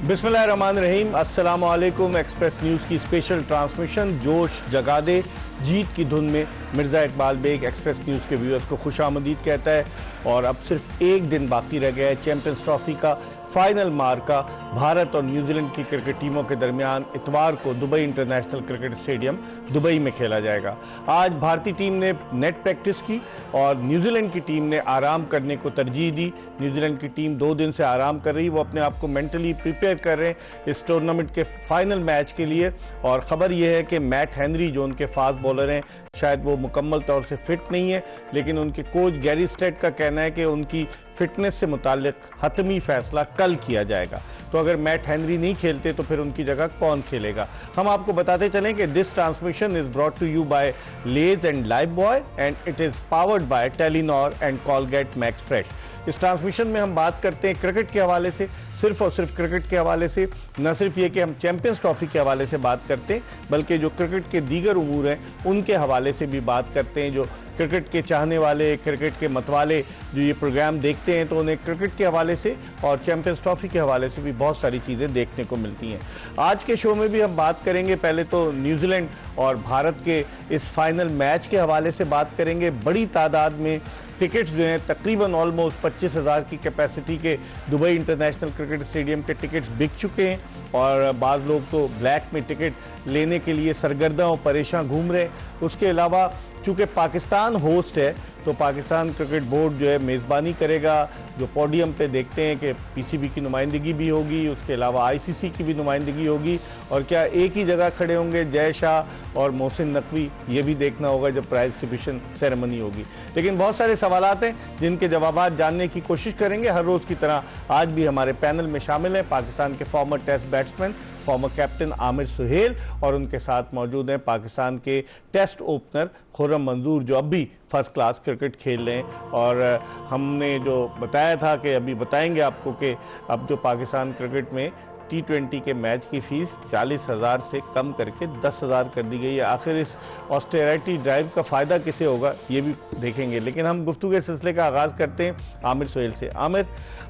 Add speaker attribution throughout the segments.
Speaker 1: बिस्मिल्लाहिर्रहमानिर्रहीम, अस्सलाम वालेकुम। एक्सप्रेस न्यूज़ की स्पेशल ट्रांसमिशन जोश जगा दे जीत की धुन में मिर्ज़ा इकबाल बेग एक्सप्रेस न्यूज़ के व्यूअर्स को खुशामदीद कहता है। और अब सिर्फ एक दिन बाकी रह गया है चैंपियंस ट्रॉफी का फाइनल मार्का भारत और न्यूजीलैंड की क्रिकेट टीमों के दरमियान इतवार को Dubai international cricket stadium Dubai में खेला जाएगा। आज भारतीय टीम ने नेट प्रैक्टिस की और न्यूजीलैंड की टीम ने आराम करने को तरजीह दी। न्यूजीलैंड की टीम 2 दिन से आराम कर रही, वो अपने आप को मेंटली प्रिपेयर कर रहे हैं इस टूर्नामेंट के फाइनल मैच के लिए। और ख़बर यह है कि मैट हेनरी जो उनके फास्ट बॉलर हैं, शायद वो मुकम्मल तौर से फिट नहीं है, लेकिन उनके कोच गैरी स्टेट का कहना है कि उनकी फिटनेस से मुताल्लिक हतमी फैसला कल किया जाएगा। तो अगर मैट हेनरी नहीं खेलते तो फिर उनकी जगह कौन खेलेगा। हम आपको बताते चलें कि this transmission is brought to you by Lay's and Lifebuoy and it is powered by Telenor and Colgate Max Fresh. इस ट्रांसमिशन में हम बात करते हैं क्रिकेट के हवाले से, सिर्फ और सिर्फ क्रिकेट के हवाले से। न सिर्फ ये कि हम चैंपियंस ट्रॉफी के हवाले से बात करते हैं, बल्कि जो क्रिकेट के दीगर उमूर हैं उनके हवाले से भी बात करते हैं। जो क्रिकेट के चाहने वाले, क्रिकेट के मतवाले जो ये प्रोग्राम देखते हैं, तो उन्हें क्रिकेट के हवाले से और चैंपियंस ट्रॉफी के हवाले से भी बहुत सारी चीज़ें देखने को मिलती हैं। आज के शो में भी हम बात करेंगे, पहले तो न्यूजीलैंड और भारत के इस फाइनल मैच के हवाले से बात करेंगे। बड़ी तादाद में टिकट्स जो हैं, तकरीबन ऑलमोस्ट 25,000 की कैपेसिटी के दुबई इंटरनेशनल क्रिकेट स्टेडियम के टिकट्स बिक चुके हैं और बाज़ लोग तो ब्लैक में टिकट लेने के लिए सरगर्दा और परेशान घूम रहे हैं। उसके अलावा चूँकि पाकिस्तान होस्ट है तो पाकिस्तान क्रिकेट बोर्ड जो है मेज़बानी करेगा। जो पोडियम पे देखते हैं कि पीसीबी की नुमाइंदगी भी होगी, उसके अलावा आईसीसी की भी नुमाइंदगी होगी, और क्या एक ही जगह खड़े होंगे जय शाह और मोहसिन नकवी, ये भी देखना होगा जब प्राइज डिस्ट्रीब्यूशन सेरेमनी होगी। लेकिन बहुत सारे सवालात हैं जिनके जवाब जानने की कोशिश करेंगे। हर रोज़ की तरह आज भी हमारे पैनल में शामिल हैं पाकिस्तान के former test batsman, former captain Aamer Sohail, और उनके साथ मौजूद हैं पाकिस्तान के टेस्ट ओपनर खुर्रम मंजूर जो अब भी फर्स्ट क्लास क्रिकेट खेल रहे हैं। और हमने जो बताया था कि अभी बताएंगे आपको कि अब जो पाकिस्तान क्रिकेट में T20 के मैच की फ़ीस 40,000 से कम करके 10,000 कर दी गई है। आखिर इस ऑस्टेरिटी ड्राइव का फ़ायदा किसे होगा ये भी देखेंगे। लेकिन हम गुफ्तगू के सिलसिले का आगाज़ करते हैं आमिर सुहेल से। आमिर,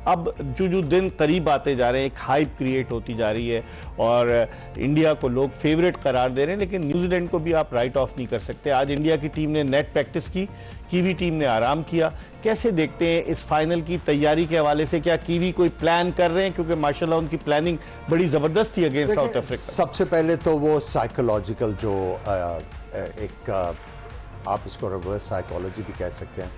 Speaker 1: अब जो दिन करीब आते जा रहे हैं, एक हाइप क्रिएट होती जा रही है और इंडिया को लोग फेवरेट करार दे रहे हैं, लेकिन न्यूजीलैंड को भी आप राइट ऑफ नहीं कर सकते। आज इंडिया की टीम ने नेट प्रैक्टिस की, कीवी टीम ने आराम किया। कैसे देखते हैं इस फाइनल की तैयारी के हवाले से? क्या कीवी कोई प्लान कर रहे हैं? क्योंकि माशाल्लाह उनकी प्लानिंग बड़ी ज़बरदस्त थी अगेंस्ट साउथ अफ्रीका।
Speaker 2: सबसे पहले तो वो साइकोलॉजिकल जो एक आप इसको रिवर्स साइकोलॉजी भी कह सकते हैं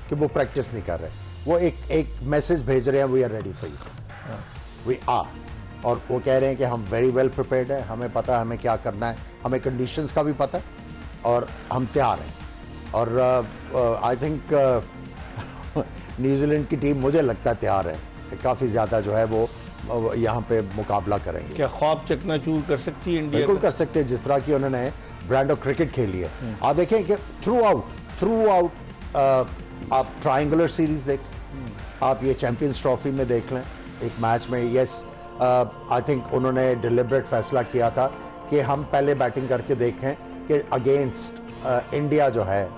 Speaker 2: कि वो प्रैक्टिस नहीं कर रहे, वो एक मैसेज भेज रहे हैं, we are ready for you, we are. और वो कह रहे हैं कि हम वेरी वेल प्रिपेयर्ड है, हमें पता है हमें क्या करना है, हमें कंडीशंस का भी पता है और हम तैयार हैं। और आई थिंक न्यूजीलैंड की टीम मुझे लगता है तैयार है, काफ़ी ज़्यादा जो है वो यहाँ पे मुकाबला करेंगे।
Speaker 1: क्या ख्वाब चकनाचूर कर सकती है इंडिया?
Speaker 2: बिल्कुल कर सकते हैं, जिस तरह की उन्होंने ब्रांड ऑफ क्रिकेट खेली है। आप देखें कि थ्रू आउट आप ट्रायंगुलर सीरीज देख, आप ये चैंपियंस ट्रॉफी में देख लें, एक मैच में यस आई थिंक उन्होंने डिलिबरेट फैसला किया था कि हम पहले बैटिंग करके देखें कि अगेंस्ट इंडिया जो है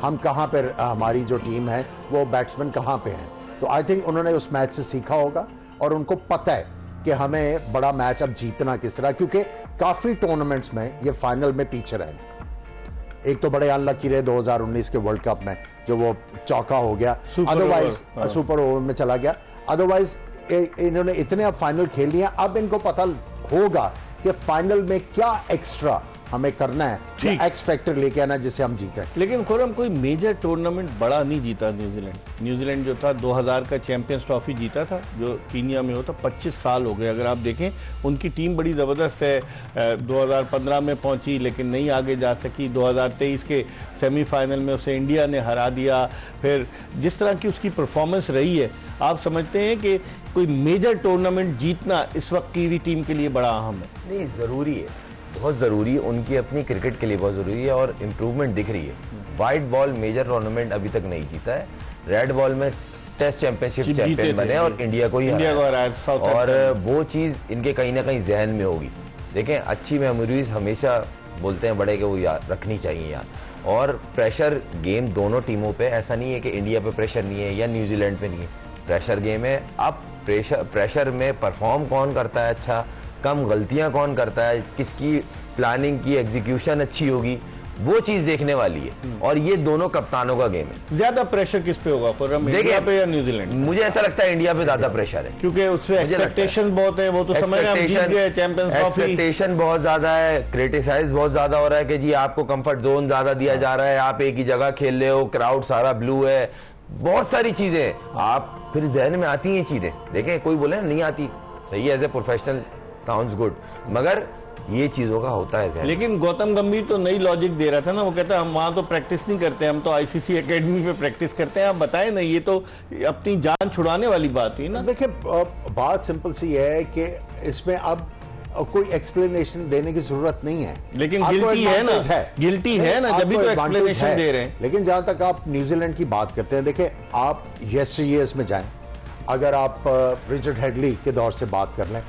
Speaker 2: हम कहाँ पर, हमारी जो टीम है वो बैट्समैन कहाँ पे हैं। तो आई थिंक उन्होंने उस मैच से सीखा होगा और उनको पता है कि हमें बड़ा मैच अब जीतना किस तरह, क्योंकि काफ़ी टूर्नामेंट्स में ये फाइनल में पीछे रहे। एक तो बड़े अनलकी रहे 2019 के वर्ल्ड कप में, जो वो चौका हो गया, अदरवाइज सुपर ओवर में चला गया। अदरवाइज इन्होंने इतने अब फाइनल खेल लिए, अब इनको पता होगा कि फाइनल में क्या एक्स्ट्रा हमें करना है, एक्स फैक्टर लेके आना जिससे हम जीतें।
Speaker 1: लेकिन खुर्रम कोई मेजर टूर्नामेंट बड़ा नहीं जीता न्यूजीलैंड जो था 2000 का चैंपियंस ट्रॉफी जीता था जो कीनिया में होता। 25 साल हो गए। अगर आप देखें उनकी टीम बड़ी ज़बरदस्त है, 2015 में पहुंची लेकिन नहीं आगे जा सकी। 2023 के सेमीफाइनल में उसे इंडिया ने हरा दिया। फिर जिस तरह की उसकी परफॉर्मेंस रही है, आप समझते हैं कि कोई मेजर टूर्नामेंट जीतना इस वक्त की भी टीम के लिए बड़ा अहम है?
Speaker 3: नहीं, ज़रूरी है, बहुत ज़रूरी है, उनकी अपनी क्रिकेट के लिए बहुत ज़रूरी है और इम्प्रूवमेंट दिख रही है। व्हाइट बॉल मेजर टूर्नामेंट अभी तक नहीं जीता है, रेड बॉल में टेस्ट चैंपियनशिप चैंपियन बने और इंडिया को ही हराया। और वो चीज़ इनके कहीं ना कहीं जहन में होगी। देखें, अच्छी मेमोरीज हमेशा बोलते हैं बड़े कि वो याद रखनी चाहिए यार। और प्रेशर गेम दोनों टीमों पे, ऐसा नहीं है कि इंडिया पे प्रेशर नहीं है या न्यूजीलैंड पे नहीं है, प्रेशर गेम है। अब प्रेशर में परफॉर्म कौन करता है अच्छा, कम गलतियां कौन करता है, किसकी प्लानिंग की एग्जीक्यूशन अच्छी होगी, वो चीज देखने वाली है। और ये दोनों कप्तानों का गेम है।
Speaker 1: ज्यादा प्रेशर किस पे होगा, इंडिया पे या न्यूजीलैंड?
Speaker 3: मुझे ऐसा लगता है इंडिया पे ज्यादा प्रेशर है,
Speaker 1: क्योंकि उससे एक्सपेक्टेशन बहुत है। वो तो समझ रहे हैं, हम जीत गए चैंपियंस ट्रॉफी।
Speaker 3: एक्सपेक्टेशन बहुत ज्यादा है, क्रिटिसाइज बहुत ज्यादा हो रहा है कि जी आपको कंफर्ट जोन ज्यादा दिया जा रहा है, आप एक ही जगह खेल रहे हो, क्राउड सारा ब्लू है, बहुत सारी चीजें आप फिर जहन में आती हैं चीजें। देखें, कोई बोले नहीं आती, सही है, as a professional sounds good, मगर ये चीजों का होता है।
Speaker 1: लेकिन गौतम गंभीर तो नई लॉजिक दे रहा था ना, वो कहता है हम वहां तो प्रैक्टिस नहीं करते, हम तो आईसीसी एकेडमी पे प्रैक्टिस करते हैं। आप बताएं ना, ये तो अपनी जान छुड़ाने वाली बात हुई ना।
Speaker 2: देखिए, बात सिंपल सी है कि इसमें अब कोई एक्सप्लेनेशन देने की जरूरत नहीं है,
Speaker 1: लेकिन गिल्टी है ना, गिल्टी है ना, जब भी तो एक्सप्लेनेशन दे रहे हैं।
Speaker 2: लेकिन जहां तक आप न्यूजीलैंड की बात करते हैं, देखिए आप यस्टरयर्स में जाएं, अगर आप रिचर्ड हेडली के दौर से बात कर लें,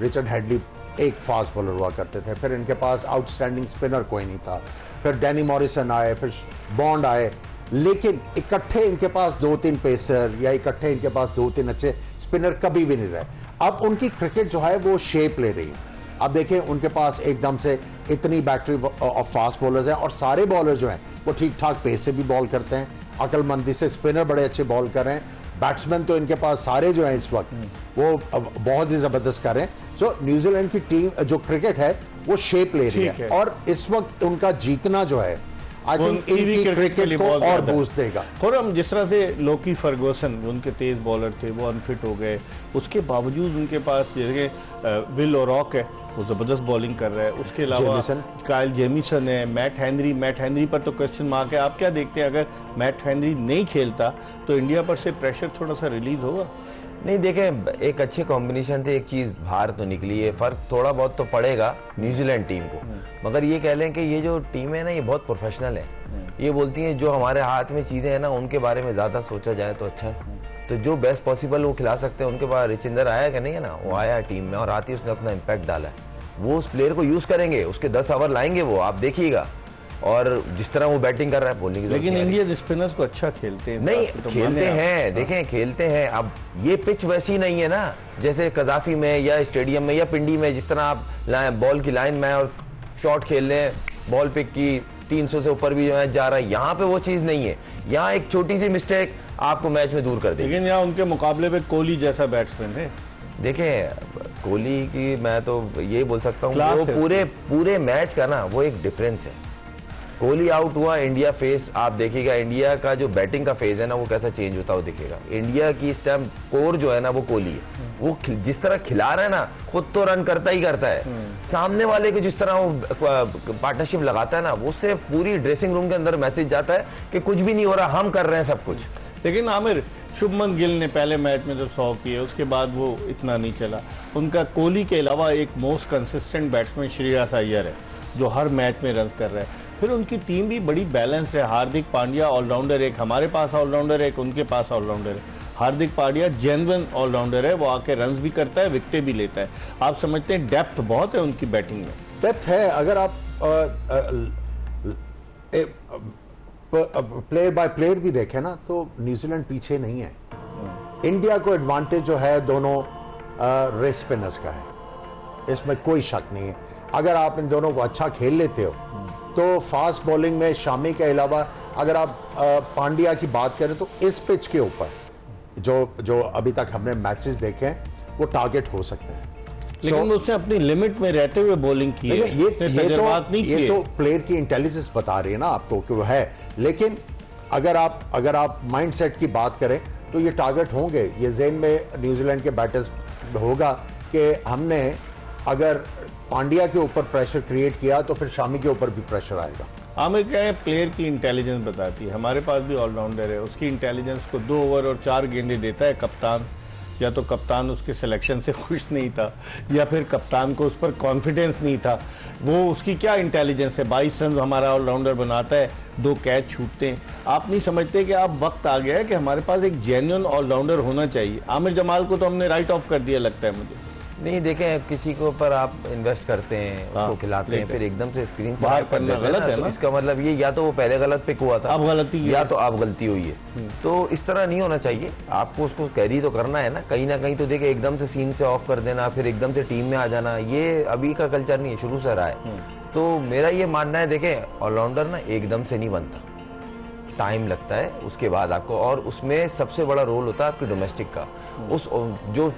Speaker 2: रिचर्ड हेडली एक फास्ट बॉलर हुआ करते थे, फिर इनके पास आउटस्टैंडिंग स्पिनर कोई नहीं था, फिर डैनी मॉरिसन आए, फिर बॉन्ड आए, लेकिन इकट्ठे इनके पास 2-3 पेसर या इकट्ठे इनके पास 2-3 अच्छे स्पिनर कभी भी नहीं रहे। अब उनकी क्रिकेट जो है वो शेप ले रही है। अब देखें, उनके पास एकदम से इतनी बैटरी ऑफ फास्ट बॉलर्स हैं और सारे बॉलर जो हैं वो ठीक ठाक पेस से भी बॉल करते हैं, अक्लमंदी से, स्पिनर बड़े अच्छे बॉल कर रहे हैं, बैट्समैन तो इनके पास सारे जो हैं इस वक्त वो बहुत ही जबरदस्त कर रहे हैं। सो न्यूजीलैंड की टीम जो क्रिकेट है वो शेप ले रही है और इस वक्त उनका जीतना जो है आई थिंक इनकी क्रिकेट को और बूस्ट देगा।
Speaker 1: और हम जिस तरह से लोकी फर्गूसन, उनके तेज बॉलर थे, वो अनफिट हो गए, उसके बावजूद उनके पास जैसे विल ओरॉक है, वो जबरदस्त बॉलिंग कर रहा है। उसके अलावा काइल जेमिसन है, मैट हेनरी पर तो क्वेश्चन मार्क है। आप क्या देखते हैं, अगर मैट हेनरी नहीं खेलता तो इंडिया पर से प्रेशर थोड़ा सा रिलीज होगा?
Speaker 3: नहीं, देखें, एक अच्छे कॉम्बिनेशन थे, एक चीज बाहर तो निकली है, फर्क थोड़ा बहुत तो पड़ेगा न्यूजीलैंड टीम को, मगर ये कह लें कि ये जो टीम है ना, ये बहुत प्रोफेशनल है। ये बोलती हैं जो हमारे हाथ में चीजें हैं ना, उनके बारे में ज्यादा सोचा जाए तो अच्छा है। तो जो बेस्ट पॉसिबल वो खिला सकते हैं उनके पास। रिचिंदर आया कि नहीं है ना, वो आया टीम में और आती है, उसने अपना इम्पैक्ट डाला है। वो उस प्लेयर को यूज करेंगे, उसके 10 ओवर लाएंगे वो, आप देखिएगा। और जिस तरह वो बैटिंग कर रहा है, बोलने की
Speaker 1: लेकिन इंडियन स्पिनर्स को अच्छा खेलते हैं,
Speaker 3: नहीं तो खेलते हैं, देखें खेलते हैं। अब ये पिच वैसी नहीं है ना, जैसे कजाफी में या स्टेडियम में या पिंडी में, जिस तरह आप बॉल की लाइन में और शॉट खेल रहे हैं, बॉल पिक की 300 से ऊपर भी जो है जा रहा है, यहाँ पे वो चीज नहीं है। यहाँ एक छोटी सी मिस्टेक आपको मैच में दूर कर देगी।
Speaker 1: लेकिन यहाँ उनके मुकाबले में कोहली जैसा बैट्समैन है।
Speaker 3: देखें, कोहली की मैं तो ये बोल सकता हूँ, वो पूरे मैच का ना वो एक डिफरेंस है। कोहली आउट हुआ, इंडिया फेस, आप देखिएगा इंडिया का जो बैटिंग का फेज है ना, वो कैसा चेंज होता हुआ दिखेगा। इंडिया की इस टाइम कोर जो है ना, वो कोहली है। वो जिस तरह खिला रहा है ना, खुद तो रन करता ही करता है, सामने वाले को जिस तरह वो पार्टनरशिप लगाता है ना, उससे पूरी ड्रेसिंग रूम के अंदर मैसेज जाता है कि कुछ भी नहीं हो रहा, हम कर रहे हैं सब कुछ।
Speaker 1: लेकिन आमिर, शुभमन गिल ने पहले मैच में तो 100 किए, उसके बाद वो इतना नहीं चला। उनका कोहली के अलावा एक most consistent batsman Shreyas Iyer है, जो हर मैच में रन कर रहा है। फिर उनकी टीम भी बड़ी बैलेंस्ड है। हार्दिक पांड्या ऑलराउंडर, एक हमारे पास ऑलराउंडर है, एक उनके पास ऑलराउंडर है। हार्दिक पांड्या जेन्युइन ऑलराउंडर है, वो आके रन्स भी करता है, विकेटें भी लेता है। आप समझते हैं डेप्थ बहुत है उनकी बैटिंग में?
Speaker 2: डेप्थ है। अगर आप प्लेयर बाय प्लेयर भी देखें ना, तो न्यूजीलैंड पीछे नहीं है। इंडिया को एडवांटेज जो है दोनों रेस स्पिनर्स का है, इसमें कोई शक नहीं है। अगर आप इन दोनों को अच्छा खेल लेते हो तो फास्ट बॉलिंग में शामी के अलावा अगर आप पांड्या की बात करें तो इस पिच के ऊपर जो अभी तक हमने मैचेस देखे हैं, वो टारगेट हो सकते हैं।
Speaker 1: लेकिन उसने अपनी लिमिट में रहते हुए बॉलिंग की है।
Speaker 2: ये तो प्लेयर की इंटेलिजेंस बता रही है ना आपको कि वो है। लेकिन अगर आप माइंडसेट की बात करें तो ये टारगेट होंगे, ये ज़हन में न्यूजीलैंड के बैटर्स होगा कि हमने अगर पांड्या के ऊपर प्रेशर क्रिएट किया तो फिर शामी के ऊपर भी प्रेशर आएगा।
Speaker 1: आमिर कह रहे हैं प्लेयर की इंटेलिजेंस बताती है। हमारे पास भी ऑलराउंडर है, उसकी इंटेलिजेंस को 2 ओवर और 4 गेंदें देता है कप्तान, या तो कप्तान उसके सिलेक्शन से खुश नहीं था या फिर कप्तान को उस पर कॉन्फिडेंस नहीं था। वो उसकी क्या इंटेलिजेंस है, 22 रन हमारा ऑलराउंडर बनाता है, 2 कैच छूटते हैं। आप नहीं समझते कि अब वक्त आ गया है कि हमारे पास एक जेन्युइन ऑलराउंडर होना चाहिए। आमिर जमाल को तो हमने राइट ऑफ कर दिया लगता है मुझे।
Speaker 3: नहीं देखें, किसी को पर आप इन्वेस्ट करते हैं, उसको खिलाते हैं, फिर एकदम से स्क्रीन से
Speaker 1: बाहर करना गलत है
Speaker 3: तो
Speaker 1: ना?
Speaker 3: इसका मतलब ये या तो वो पहले गलत पिक हुआ था,
Speaker 1: अब गलती
Speaker 3: या तो आप गलती हुई है। तो इस तरह नहीं होना चाहिए। आपको उसको कैरी तो करना है ना कहीं तो देखिए एकदम से सीन से ऑफ कर देना, फिर एकदम से टीम में आ जाना, ये अभी का कल्चर नहीं है, शुरू से रहा है। तो मेरा ये मानना है, देखें ऑलराउंडर ना एकदम से नहीं बनता, टाइम लगता है उसके बाद आपको, और उसमें सबसे बड़ा रोल होता है आपके डोमेस्टिक का। उस जो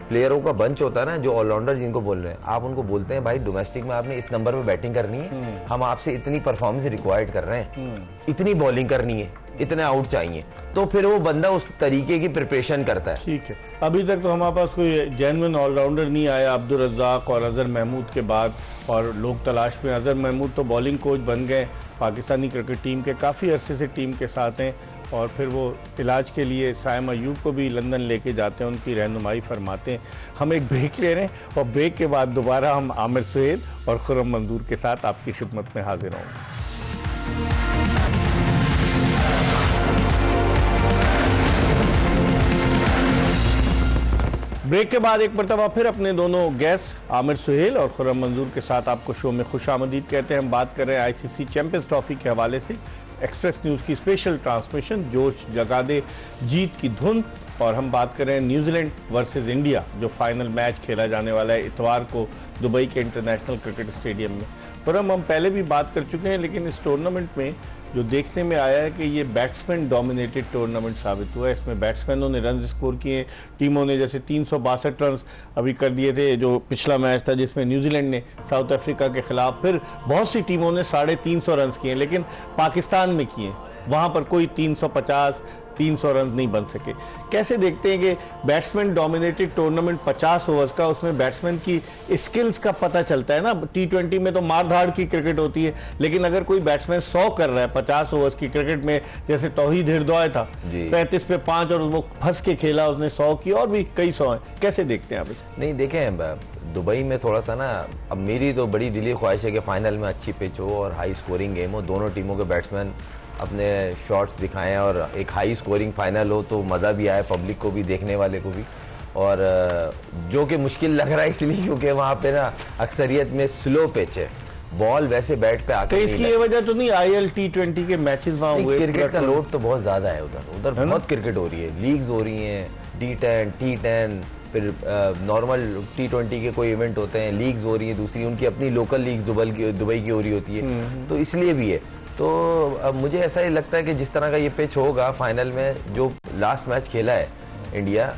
Speaker 3: प्लेयरों का बंच होता है ना, जो ऑलराउंडर जिनको बोल रहे हैं, आप उनको बोलते हैं भाई डोमेस्टिक में आपने इस नंबर पे बैटिंग करनी है, हम आपसे इतनी परफॉर्मेंस रिक्वायर्ड कर रहे हैं, इतनी बॉलिंग करनी है, इतने आउट चाहिए, तो फिर वो बंदा उस तरीके की प्रिपरेशन करता है।
Speaker 1: ठीक है, अभी तक तो हमारे पास कोई जेन्युइन ऑलराउंडर नहीं आया अब्दुल रज़ाक और अजहर महमूद के बाद, और लोग तलाश में। अजहर महमूद तो बॉलिंग कोच बन गए, पाकिस्तानी क्रिकेट टीम के काफ़ी अरसे से टीम के साथ हैं, और फिर वो इलाज के लिए साइम अयूब को भी लंदन लेके जाते हैं, उनकी रहनुमाई फरमाते हैं। हम एक ब्रेक ले रहे हैं और ब्रेक के बाद दोबारा हम आमिर सुहेल और खुर्रम मंजूर के साथ आपकी खिदमत में हाजिर होंगे। ब्रेक के बाद एक मरतबा फिर अपने दोनों गेस्ट आमिर सुहेल और खुर्रम मंजूर के साथ आपको शो में खुशामदीद कहते हैं। हम बात कर रहे हैं आईसीसी चैंपियंस ट्रॉफी के हवाले से एक्सप्रेस न्यूज़ की स्पेशल ट्रांसमिशन जोश जगा दे जीत की धुन, और हम बात कर रहे हैं न्यूजीलैंड वर्सेस इंडिया, जो फाइनल मैच खेला जाने वाला है इतवार को दुबई के इंटरनेशनल क्रिकेट स्टेडियम में। पर हम पहले भी बात कर चुके हैं, लेकिन इस टूर्नामेंट में जो देखने में आया है कि ये बैट्समैन डोमिनेटेड टूर्नामेंट साबित हुआ है। इसमें बैट्समैनों ने रन स्कोर किए, टीमों ने जैसे 362 रन अभी कर दिए थे जो पिछला मैच था जिसमें न्यूजीलैंड ने साउथ अफ्रीका के खिलाफ, फिर बहुत सी टीमों ने 350 रन किए, लेकिन पाकिस्तान में किए वहाँ पर कोई 350-300 रन नहीं बन सके। कैसे देखते हैं कि बैट्समैन डोमिनेटेड टूर्नामेंट 50 ओवर्स का, उसमें बैट्समैन की स्किल्स का पता चलता है ना। T20 में तो मार धाड़ की क्रिकेट होती है, लेकिन अगर कोई बैट्समैन 100 कर रहा है 50 ओवर्स की क्रिकेट में, जैसे तौहीद हिरदौय था 35 पे 5 और वो फंस के खेला, उसने 100 की, और भी कई 100 हैं। कैसे देखते हैं आप इसे?
Speaker 3: नहीं देखें, दुबई में थोड़ा सा ना, अब मेरी तो बड़ी दिली ख्वाहिश है कि फाइनल में अच्छी पिच हो और हाई स्कोरिंग गेम हो, दोनों टीमों के बैट्समैन अपने शॉट्स दिखाएं और एक हाई स्कोरिंग फाइनल हो, तो मज़ा भी आए पब्लिक को भी, देखने वाले को भी। और जो कि मुश्किल लग रहा है इसलिए क्योंकि वहाँ पे ना अक्सरियत में स्लो पिच है, बॉल वैसे बैट पे आकर,
Speaker 1: तो इसकी ये वजह तो नहीं IL T20 के मैचेस वहाँ हुए?
Speaker 3: क्रिकेट का लोड तो बहुत ज़्यादा है उधर बहुत क्रिकेट हो रही है, लीग्स हो रही हैं, D10, T10, फिर नॉर्मल T20 के कोई इवेंट होते हैं, लीग्स हो रही है, दूसरी उनकी अपनी लोकल लीग्स दुबई की हो रही होती है, तो इसलिए भी है। तो अब मुझे ऐसा ही लगता है कि जिस तरह का ये पिच होगा फाइनल में, जो लास्ट मैच खेला है इंडिया,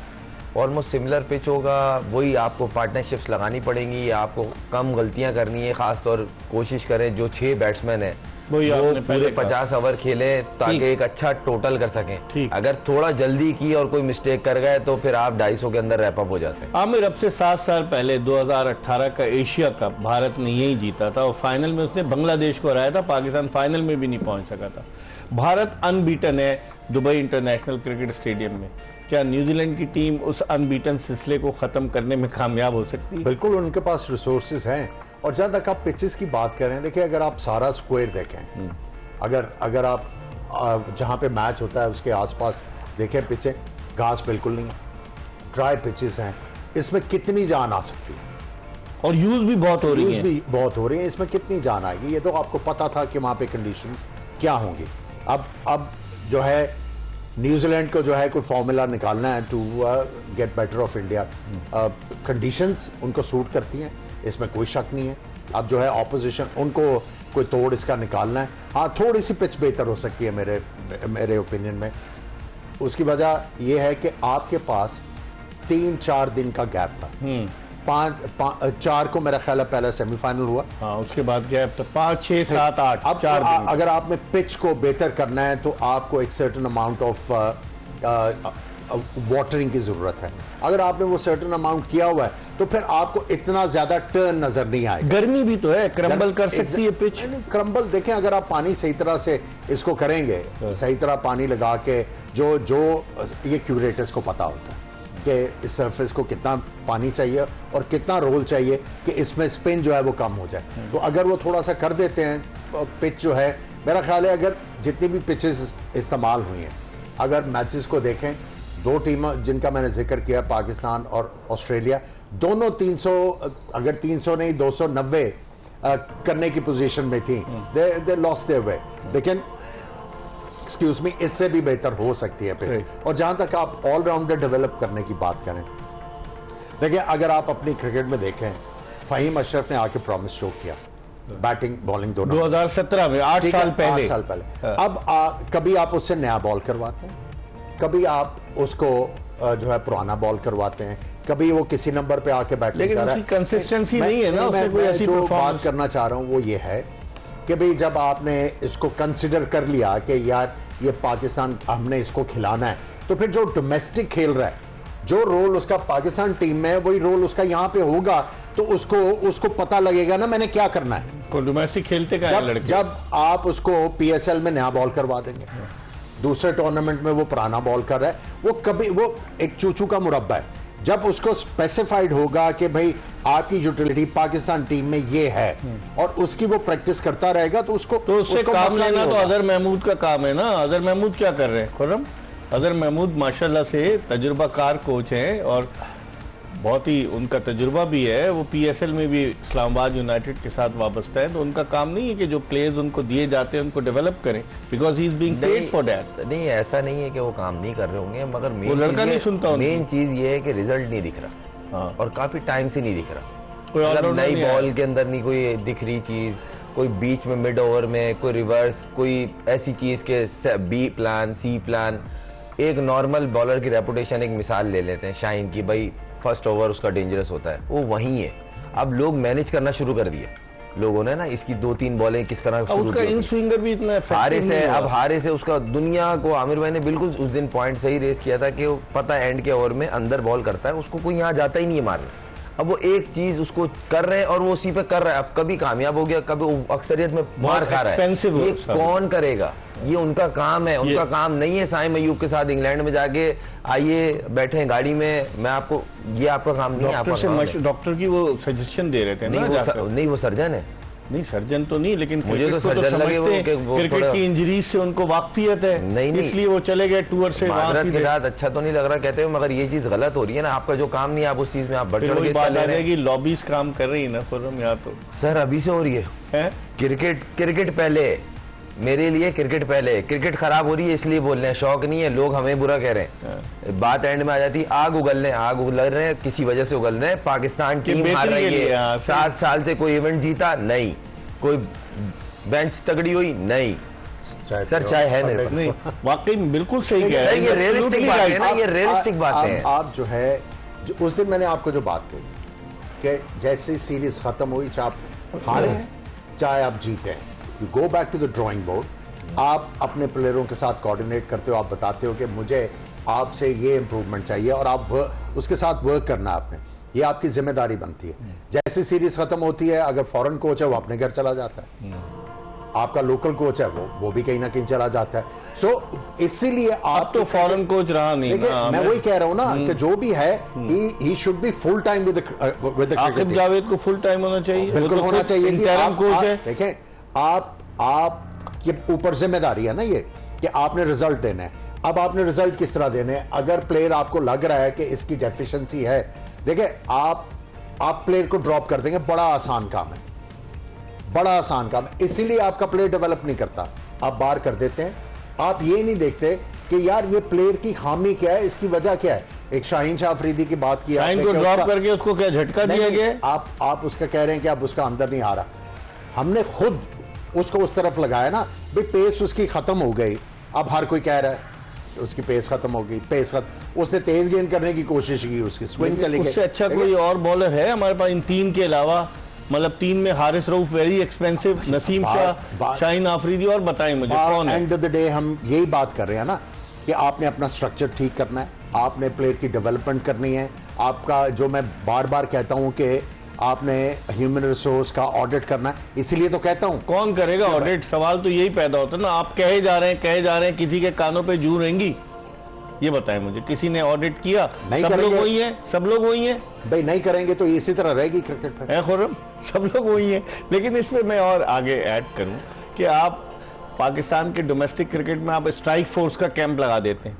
Speaker 3: ऑलमोस्ट सिमिलर पिच होगा, वही आपको पार्टनरशिप्स लगानी पड़ेंगी, आपको कम गलतियां करनी है, खासतौर कोशिश करें जो 6 बैट्समैन हैं वो पूरे 50 ओवर खेले ताकि एक अच्छा टोटल कर सकें। अगर थोड़ा जल्दी की और कोई मिस्टेक कर गए तो फिर आप 250 के अंदर रैप अप हो जाते हैं।
Speaker 1: आमिर, अब से 7 साल पहले 2018 का एशिया कप भारत ने यही जीता था और फाइनल में उसने बांग्लादेश को हराया था, पाकिस्तान फाइनल में भी नहीं पहुंच सका था। भारत अनबीटन है दुबई इंटरनेशनल क्रिकेट स्टेडियम में। क्या न्यूजीलैंड की टीम उस अनबीटन सिलसिले को खत्म करने में कामयाब हो सकती है?
Speaker 2: बिल्कुल, उनके पास रिसोर्सेज हैं। और जहाँ तक आप पिचेस की बात कर रहे हैं, देखिए अगर आप सारा स्क्वायर देखें, अगर आप जहाँ पे मैच होता है उसके आसपास देखें पिचें, घास बिल्कुल नहीं है, ड्राई पिचेस हैं, इसमें कितनी जान आ सकती है,
Speaker 1: और यूज भी बहुत हो रही
Speaker 2: है, इसमें कितनी जान आएगी, ये तो आपको पता था कि वहाँ पे कंडीशंस क्या होंगी। अब जो है न्यूजीलैंड को जो है कोई फॉर्मूला निकालना है to get better of India. Conditions उनको सूट करती हैं, इसमें कोई शक नहीं है। अब जो है ऑपोजिशन उनको कोई तोड़ इसका निकालना है। हाँ, थोड़ी सी पिच बेहतर हो सकती है मेरे ओपिनियन में। उसकी वजह यह है कि आपके पास 3-4 दिन का गैप था। 4 को मेरा ख्याल है पहला सेमीफाइनल हुआ।
Speaker 1: हाँ, उसके बाद गैप तो 5, 6, 7, 8
Speaker 2: अब
Speaker 1: 4 दिन।
Speaker 2: अगर आपने पिच को बेहतर करना है तो आपको एक सर्टेन अमाउंट ऑफ वाटरिंग की जरूरत है। अगर आपने वो सर्टेन अमाउंट किया हुआ है तो फिर आपको इतना ज्यादा टर्न नजर नहीं आएगा।
Speaker 1: गर्मी भी तो है, क्रम्बल कर सकती है पिच।
Speaker 2: नहीं, क्रम्बल देखें, अगर आप पानी सही तरह से इसको करेंगे, सही तरह पानी लगा के, जो ये क्यूरेटर्स को पता होता है, कि इस सरफेस को कितना पानी चाहिए और कितना रोल चाहिए कि इसमें स्पिन जो है वो कम हो जाए। तो अगर वो थोड़ा सा कर देते हैं पिच जो है, मेरा ख्याल है अगर जितनी भी पिचेस इस्तेमाल हुई हैं, अगर मैचेस को देखें, दो टीमें जिनका मैंने जिक्र किया पाकिस्तान और ऑस्ट्रेलिया, दोनों 300 अगर 300 नहीं 290 करने की पोजीशन में थी। दे लॉस्ट देयर वे, लेकिन एक्सक्यूज मी इससे भी बेहतर हो सकती है पिच। और जहां तक आप ऑलराउंडर डेवलप करने की बात करें, देखिए अगर आप अपनी क्रिकेट में देखें, फहीम अशरफ ने आके प्रॉमिस शो किया बैटिंग बॉलिंग दोनों
Speaker 1: 2017 में 8 साल पहले।
Speaker 2: 8 साल पहले। अब कभी आप उससे नया बॉल करवाते हैं, कभी आप उसको जो है पुराना बॉल करवाते हैं, कभी वो किसी नंबर पे आके बैटिंग कर रहा है।
Speaker 1: कंसिस्टेंसी नहीं है ना, उससे कोई ऐसी
Speaker 2: जो
Speaker 1: परफॉर्मेंस
Speaker 2: बात करना चाह रहा हूं वो ये है कि भाई जब आपने इसको कंसिडर कर लिया कि यार ये पाकिस्तान हमने इसको खिलाना है, तो फिर जो डोमेस्टिक खेल रहा है, जो रोल उसका पाकिस्तान टीम में है वही रोल उसका यहाँ पे होगा, तो उसको पता लगेगा ना मैंने क्या करना है।
Speaker 1: डोमेस्टिक खेलते का लड़के,
Speaker 2: जब आप उसको पीएसएल में नया बॉल करवा देंगे, दूसरे टूर्नामेंट में वो पुराना बॉल कर रहा है, वो एक चूचू का मुरब्बा है। जब उसको स्पेसिफाइड होगा कि भाई आपकी यूटिलिटी पाकिस्तान टीम में ये है और उसकी वो प्रैक्टिस करता रहेगा, तो
Speaker 1: उससे काम लेना तो अजहर महमूद का काम है ना। अजहर महमूद क्या कर रहे हैं खुर्रम? अजहर महमूद माशाल्लाह से तजुर्बाकार कोच हैं और बहुत ही उनका तजुर्बा भी है। वो पीएसएल में भी इस्लामाबाद यूनाइटेड के साथ वाबस्ता है, तो उनका काम नहीं है कि जो प्लेयर्स उनको दिए जाते हैं उनको डेवलप करें, because he is being paid for that.
Speaker 3: नहीं, ऐसा नहीं है कि वो काम नहीं कर रहे होंगे, मगर
Speaker 1: मेन
Speaker 3: चीज ये है कि रिजल्ट नहीं दिख रहा। और काफी टाइम से नहीं दिख रहा।
Speaker 1: कोई
Speaker 3: मतलब नई बॉल के अंदर नहीं कोई दिख रही चीज, कोई बीच में मिड ओवर में कोई रिवर्स, कोई ऐसी चीज के बी प्लान सी प्लान। एक नॉर्मल बॉलर की रेपुटेशन, एक मिसाल ले लेते हैं शाहीन की, भाई फर्स्ट ओवर उसका डेंजरस होता है, वो वहीं है। अब लोग मैनेज करना शुरू कर दिए लोगों ने ना, इसकी 2-3 बॉलें किस तरह
Speaker 1: उसका इन स्विंगर भी इतना
Speaker 3: हारिस है। अब हारिस है उसका दुनिया को, आमिर भाई ने बिल्कुल उस दिन पॉइंट सही रेस किया था कि वो पता है एंड के ओवर में अंदर बॉल करता है, उसको कोई यहाँ जाता ही नहीं है मारना। अब वो एक चीज उसको कर रहे हैं और वो उसी पे कर रहा है। अब कभी कामयाब हो गया, कभी अक्सरियत में मार खा रहा है। ये कौन करेगा? ये उनका काम है, उनका काम नहीं है साइम अय्यूब के साथ इंग्लैंड में जाके आइए बैठे गाड़ी में, मैं आपको, ये आपका काम नहीं है। आपका
Speaker 1: डॉक्टर की वो सजेशन दे रहे थे
Speaker 3: नहीं वो सर्जन है।
Speaker 1: नहीं सर्जन तो नहीं, लेकिन
Speaker 3: मुझे तो सर्जन लगे वो
Speaker 1: क्रिकेट की इंजरीज से उनको वाकफियत है, नहीं इसलिए वो चले गए टूर से।
Speaker 3: माजरत के साथ अच्छा तो नहीं लग रहा कहते हुए, मगर ये चीज गलत हो रही है ना। आपका जो काम नहीं है आप उस चीज में आप बढ़ चढ़ के
Speaker 1: बात आ जाएगी। लॉबीज काम कर रही है ना खुर्रम, यहाँ तो
Speaker 3: सर अभी से हो रही है। क्रिकेट पहले, मेरे लिए क्रिकेट पहले। क्रिकेट खराब हो रही है इसलिए बोल रहे हैं, शौक नहीं है, लोग हमें बुरा कह रहे हैं। बात एंड में आ जाती है, आग उगल रहे हैं, किसी वजह से उगल रहे हैं। पाकिस्तान टीम हार रही है, 7 साल से कोई इवेंट जीता नहीं, कोई बेंच तगड़ी हुई नहीं। सर चाहे है मेरे पास
Speaker 1: नहीं, वाकई बिल्कुल सही कह रहे हैं।
Speaker 3: ये रियलिस्टिक बात है ना, ये रियलिस्टिक बात है।
Speaker 2: आप जो है उस दिन मैंने आपको जो बात कही कि जैसे सीरीज खत्म हुई, चाहे आप हारे हैं चाहे आप जीते हैं, you go back to the drawing board. आप अपने प्लेयरों के साथ कोऑर्डिनेट करते हो, आप बताते हो कि मुझे आपसे ये इंप्रूवमेंट चाहिए और आप उसके साथ वर्क करना आपने, ये आपकी जिम्मेदारी बनती है। जैसे सीरीज खत्म होती है, अगर फॉरेन कोच है वो अपने घर चला जाता है, आपका लोकल कोच है वो भी कहीं ना कहीं चला जाता है। सो इसीलिए आप
Speaker 1: तो फॉरेन कोच रहा नहीं ना।
Speaker 2: मैं वही कह रहा हूं ना कि जो भी है he should be full time with the
Speaker 1: Aqib Javed को फुल टाइम होना चाहिए,
Speaker 2: बिल्कुल होना चाहिए जी।
Speaker 1: कोच है,
Speaker 2: देखें आप ये ऊपर जिम्मेदारी है ना ये कि आपने रिजल्ट देना है। अब आपने रिजल्ट किस तरह देने हैं? अगर प्लेयर आपको लग रहा है कि इसकी डेफिशिएंसी है, देखिए आप प्लेयर को ड्रॉप कर देंगे, बड़ा आसान काम है, बड़ा आसान काम है। इसीलिए आपका प्लेयर डेवलप नहीं करता, आप बाहर कर देते हैं। आप ये नहीं देखते कि यार ये प्लेयर की खामी क्या है, इसकी वजह क्या है। एक शाहीन शाह अफरीदी की बात की,
Speaker 1: शाहीन को ड्रॉप करके उसको क्या झटका दिया गया?
Speaker 2: आप उसका कह रहे हैं कि अब उसका अंदर नहीं आ रहा। हमने खुद उसको उस तरफ लगाया ना, भाई पेस उसकी खत्म हो गई। अब हर कोई कह रहा है उसकी पेस खत्म हो गई, पेस खत्म, उसने तेज गेंद करने की कोशिश की, उसकी स्विंग चली गई।
Speaker 1: उससे अच्छा कोई और बॉलर है हमारे पास इन 3 के अलावा? मतलब 3 में हारिस रऊफ वेरी एक्सपेंसिव, नसीम शाह, शाहीन आफरीदी, और बताएं मुझे कौन है?
Speaker 2: एंड ऑफ द डे हम यही बात कर रहे हैं ना कि आपने अपना स्ट्रक्चर ठीक करना है, आपने प्लेयर की डेवलपमेंट करनी है। आपका जो मैं बार बार कहता हूं कि आपने ह्यूमन रिसोर्स का ऑडिट करना है, इसीलिए तो कहता हूं।
Speaker 1: कौन करेगा ऑडिट? सवाल तो यही पैदा होता है ना, आप कहे जा रहे हैं, किसी के कानों पे जू रहेंगी। ये बताएं मुझे, किसी ने ऑडिट किया?
Speaker 2: नहीं
Speaker 1: सब लोग
Speaker 2: करेंगे।
Speaker 1: वही हैं, सब लोग वही हैं
Speaker 2: भाई, नहीं करेंगे तो इसी तरह रहेगी क्रिकेट में।
Speaker 1: है खुर्रम, सब लोग वही हैं। लेकिन इसमें मैं और आगे ऐड करूं कि आप पाकिस्तान के डोमेस्टिक क्रिकेट में आप स्ट्राइक फोर्स का कैंप लगा देते हैं।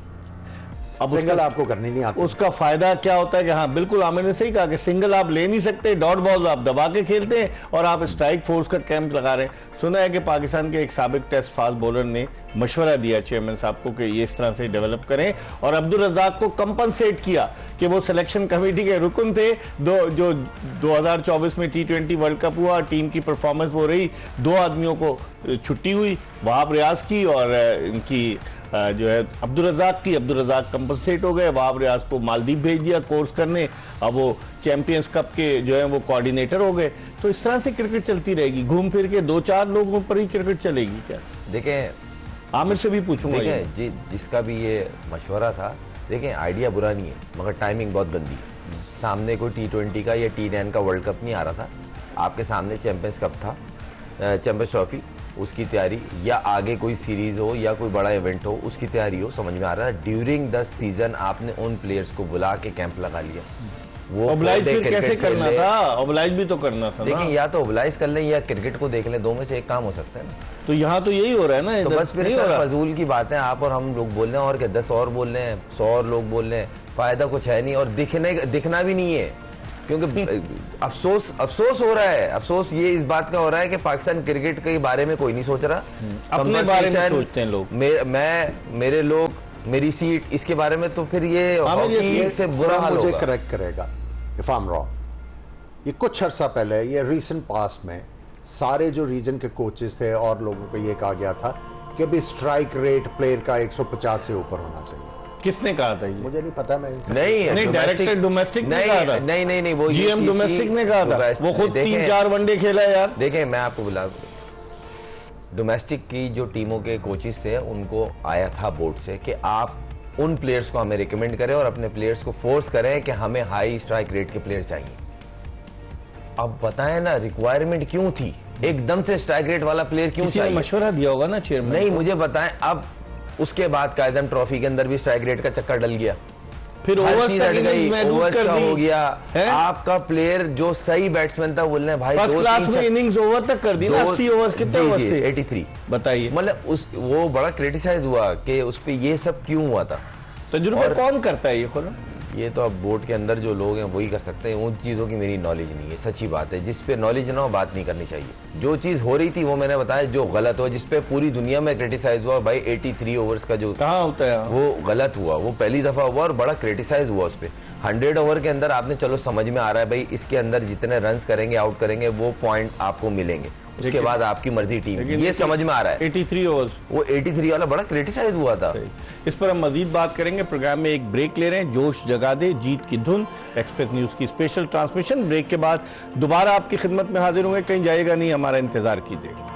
Speaker 1: अब
Speaker 2: सिंगल आपको करनी नहीं आती।
Speaker 1: उसका फायदा क्या होता है कि हाँ, बिल्कुल आमिर ने सही कहा कि सिंगल आप ले नहीं सकते, डॉट बॉल आप दबा के खेलते हैं और आप स्ट्राइक फोर्स का कैंप लगा रहे हैं। सुना है कि पाकिस्तान के एक साबिक टेस्ट फास्ट बॉलर ने मशवरा दिया चेयरमैन साहब को कि ये इस तरह से डेवलप करें, और अब्दुल रज़ाक को कंपनसेट किया कि वो सिलेक्शन कमेटी के रुकन थे। जो 2024 में T20 वर्ल्ड कप हुआ, टीम की परफॉर्मेंस वो रही, 2 आदमियों को छुट्टी हुई, वहाब रियाज की और इनकी जो है अब्दुल रज़ाक कंपनसेट हो गए। वहाब रियाज को मालदीव भेज दिया कोर्स करने, अब वो चैंपियंस कप के जो है वो कोऑर्डिनेटर हो गए। तो इस तरह से क्रिकेट चलती रहेगी, घूम फिर के 2-4 लोगों पर ही क्रिकेट चलेगी क्या?
Speaker 3: देखें,
Speaker 1: आमिर से भी पूछूंगा।
Speaker 3: जिसका भी ये मशवरा था, देखें आइडिया बुरा नहीं है, मगर टाइमिंग बहुत गंदी है। सामने कोई T20 का या T10 का वर्ल्ड कप नहीं आ रहा था, आपके सामने चैंपियंस कप था, चैंपियंस ट्रॉफी, उसकी तैयारी, या आगे कोई सीरीज हो या कोई बड़ा इवेंट हो उसकी तैयारी हो, समझ में आ रहा है। ड्यूरिंग द सीजन आपने उन प्लेयर्स को बुला के कैंप लगा लिया। वो
Speaker 1: ओबलाइज फिर कैसे करना था? ओबलाइज भी तो करना था।
Speaker 3: लेकिन या तो ओबलाइज कर लें या क्रिकेट को देख लें, 2 में से एक काम हो सकता है ना।
Speaker 1: तो यहाँ तो यही हो रहा है ना।
Speaker 3: तो बस फिर फजूल की बातें आप और हम लोग बोल रहे हैं, और क्या 10 और बोल रहे हैं, 100 और लोग बोल रहे हैं, फायदा कुछ है नहीं और दिखना भी नहीं है। क्योंकि अफसोस हो रहा है, अफसोस ये इस बात का हो रहा है कि पाकिस्तान क्रिकेट के बारे में कोई नहीं सोच रहा,
Speaker 1: अपने बारे में सोचते हैं लोग।
Speaker 3: मेरे लोग, मेरी सीट, इसके बारे में। तो फिर ये हॉकी से बुरा हाल होगा।
Speaker 2: मुझे करेक्ट करेगा इफ आई एम रॉन्ग, ये कुछ अर्सा पहले, ये रीसेंट पास में सारे जो रीजन के कोचेस थे और लोगों को ये कहा गया था कि अभी स्ट्राइक रेट प्लेयर का 150 से ऊपर होना चाहिए।
Speaker 1: किसने कहा था ये?
Speaker 2: मुझे नहीं पता। मैं
Speaker 3: नहीं,
Speaker 1: डायरेक्टर डोमेस्टिक ने कहा था।
Speaker 3: नहीं, वो
Speaker 1: GM डोमेस्टिक ने कहा था। वो खुद 3-4 वनडे खेला है यार।
Speaker 3: देखें, मैं आपको बुला, डोमेस्टिक की जो टीमों के कोचेस थे उनको आया था बोर्ड से कि आप उन प्लेयर्स को हमें रिकमेंड करें और अपने प्लेयर्स को फोर्स करें कि हमें हाई स्ट्राइक रेट के प्लेयर चाहिए। अब बताएं ना, रिक्वायरमेंट क्यों थी? एकदम से स्ट्राइक रेट वाला प्लेयर क्यों चाहिए?
Speaker 1: मशवरा दिया होगा ना चेयरमैन।
Speaker 3: नहीं, मुझे बताएं। अब उसके बाद कायदम ट्रॉफी के अंदर भी स्ट्राइक रेट का चक्कर डल गया,
Speaker 1: फिर ओवर्स
Speaker 3: का हो गया। आपका प्लेयर जो सही बैट्समैन था, बोलने भाई
Speaker 1: फर्स्ट क्लास में इनिंग्स ओवर तक कर दी ना। 80 ओवर्स कितने ओवर्स थे?
Speaker 3: 83।
Speaker 1: बताइए,
Speaker 3: मतलब वो बड़ा क्रिटिसाइज हुआ कि उस पे ये सब क्यों हुआ था।
Speaker 1: तजुर्बा कौन करता है ये? खोलो,
Speaker 3: ये तो अब बोर्ड के अंदर जो लोग हैं वही कर सकते हैं। उन चीज़ों की मेरी नॉलेज नहीं है, सच्ची बात है। जिस पे नॉलेज ना हो बात नहीं करनी चाहिए। जो चीज़ हो रही थी वो मैंने बताया, जो गलत हुआ, जिस पे पूरी दुनिया में क्रिटिसाइज हुआ, भाई 83 ओवर्स का जो
Speaker 1: कहाँ होता है
Speaker 3: वो गलत हुआ, वो पहली दफा हुआ और बड़ा क्रिटिसाइज हुआ उस पर। 100 ओवर के अंदर आपने, चलो समझ में आ रहा है भाई, इसके अंदर जितने रन करेंगे, आउट करेंगे, वो पॉइंट आपको मिलेंगे, उसके बाद आपकी मर्जी टीम, ये समझ में आ रहा है।
Speaker 1: 83 ओवर्स,
Speaker 3: वो 83 वाला बड़ा क्रिटिसाइज हुआ था।
Speaker 1: इस पर हम मजीद बात करेंगे। प्रोग्राम में एक ब्रेक ले रहे हैं। जोश जगा दे, जीत की धुन, एक्सप्रेस न्यूज की स्पेशल ट्रांसमिशन। ब्रेक के बाद दोबारा आपकी खिदमत में हाजिर होंगे, कहीं जाएगा नहीं, हमारा इंतजार कीजिएगा।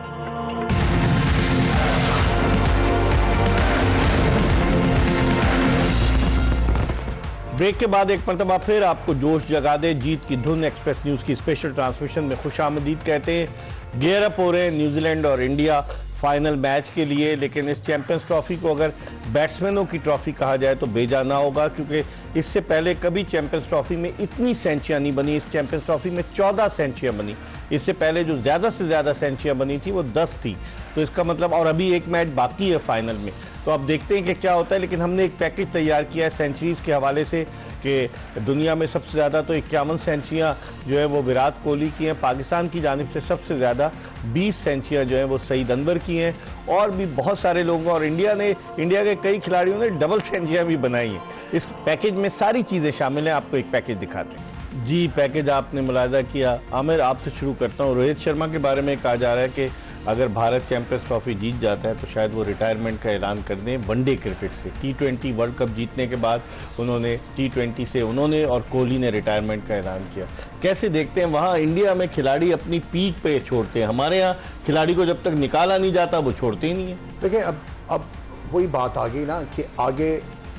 Speaker 1: ब्रेक के बाद एक मरतबा फिर आपको जोश जगा दे, जीत की धुन, एक्सप्रेस न्यूज की स्पेशल ट्रांसमिशन में खुशामदीद कहते हैं। गियर अप हो रहे हैं न्यूजीलैंड और इंडिया फाइनल मैच के लिए, लेकिन इस चैंपियंस ट्रॉफी को अगर बैट्समैनों की ट्रॉफी कहा जाए तो बेजाना होगा, क्योंकि इससे पहले कभी चैंपियंस ट्रॉफी में इतनी सेंचुरियां नहीं बनी। इस चैंपियंस ट्रॉफी में 14 सेंचुरियां बनी। इससे पहले जो ज़्यादा से ज़्यादा सेंचुरियां बनी थी वो 10 थी। तो इसका मतलब, और अभी एक मैच बाकी है फाइनल में, तो अब देखते हैं कि क्या होता है। लेकिन हमने एक पैकेज तैयार किया है सेंचुरीज़ के हवाले से कि दुनिया में सबसे ज़्यादा तो 51 सेंचुरियाँ जो है वो विराट कोहली की हैं। पाकिस्तान की जानिब से सबसे ज़्यादा 20 सेंचुरियाँ जो हैं वो सईद अनवर की हैं, और भी बहुत सारे लोगों, और इंडिया के कई खिलाड़ियों ने डबल सेंचुरियाँ भी बनाई हैं। इस पैकेज में सारी चीज़ें शामिल हैं। आपको एक पैकेज दिखाते हैं। जी, पैकेज आपने मुलाहिजा किया। आमिर, आपसे शुरू करता हूँ। रोहित शर्मा के बारे में कहा जा रहा है कि अगर भारत चैंपियंस ट्रॉफी जीत जाता है तो शायद वो रिटायरमेंट का ऐलान कर दें वनडे क्रिकेट से। T20 वर्ल्ड कप जीतने के बाद उन्होंने T20 से और कोहली ने रिटायरमेंट का ऐलान किया। कैसे देखते हैं? वहाँ इंडिया में खिलाड़ी अपनी पीक पे छोड़ते हैं, हमारे यहाँ खिलाड़ी को जब तक निकाला नहीं जाता वो छोड़ते ही नहीं है।
Speaker 2: देखिए, अब वही बात आ गई ना कि आगे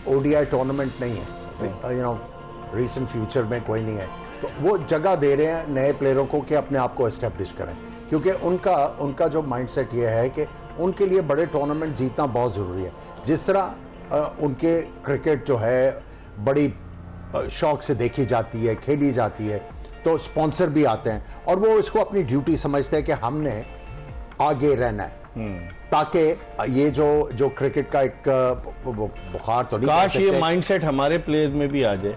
Speaker 2: ODI टूर्नामेंट नहीं है, रिसेंट फ्यूचर में कोई नहीं है, तो वो जगह दे रहे हैं नए प्लेयरों को कि अपने आप को एस्टेब्लिश करें, क्योंकि उनका जो माइंडसेट ये है कि उनके लिए बड़े टूर्नामेंट जीतना बहुत ज़रूरी है। जिस तरह उनके क्रिकेट जो है बड़ी शौक से देखी जाती है, खेली जाती है, तो स्पॉन्सर भी आते हैं और वो इसको अपनी ड्यूटी समझते हैं कि हमने आगे रहना है, ताकि ये जो क्रिकेट का एक बुखार तो नहीं,
Speaker 1: काश ये माइंडसेट हमारे प्लेयर्स में भी आ जाए।